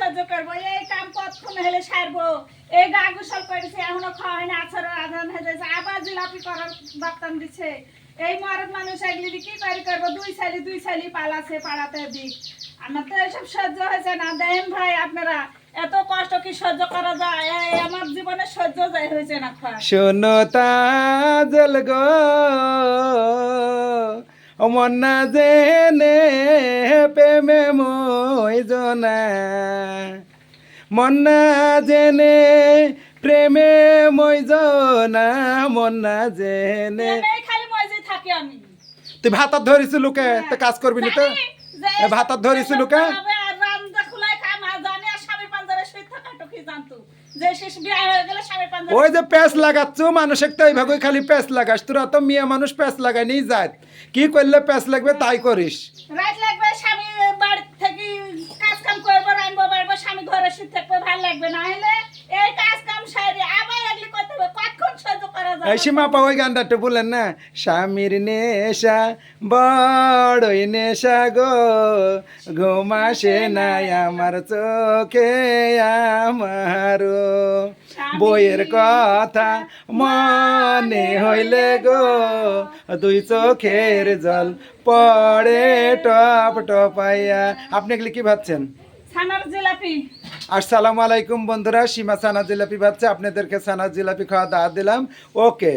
সহ্য করবো এই কাম কতক্ষণ হলে সারবো এই গা গোসল করেছে এখনো খাওয়া হয়নি আছর আধান হয়ে যাচ্ছে আবার জিলাপি করার বার্তান দিচ্ছে এই মরদ মানুষ এগুলি কি করে করবো দুই সালি পালাছে পাড়াতে দিক আমার তো এসব সহ্য হয়েছে না দেখেন ভাই আপনারা এত কষ্ট কি সহ্য করা যায় আমার জীবনে সহ্য যায় হয়েছে না শোনো তাজল গো মন না জেনে প্রেমে মইজনা মন না জেনে প্রেমে মইজনা মন না জেনে খালি মজে থাকি আমি তুই ভাতার ধরিস লোকে তো কাজ করবি না তো ভাতার ধরিস লোকে ওই যে প্যাঁচ লাগাচ্ছ মানুষের তো এইভাবে খালি প্যাঁচ লাগাস তোরা তো মেয়ে মানুষ প্যাঁচ লাগাই নিয়ে যায় কি করলে প্যাঁচ লাগবে তাই করিস রাত লাগবে স্বামী বাড়ি থেকে কাজ কাম করবো রানবো বাড়বো স্বামী ঘরে শুয়ে থাকবে ভালো লাগবে না হলে এই কাজ কাম সারি আবার এগুলি করতে হবে কতক্ষণ সহ্য করা যায় এই সীমা পা ওই গানটা একটু বললেন না স্বামীর নেশা বড়ই নেশা গো ঘুমাসে নাই আমার চোখে আমারও বইয়ের কথা মনে হইলে গো দুই চোখের জল পড়ে টপ টপাইয়া আপনি এগুলি কি ভাবছেন ছানার জিলাপি আসসালামু আলাইকুম বন্ধুরা সীমা ছানা জিলাপি ভাবছে আপনাদেরকে ছানা জিলাপি খাওয়া দাওয়া দিলাম ওকে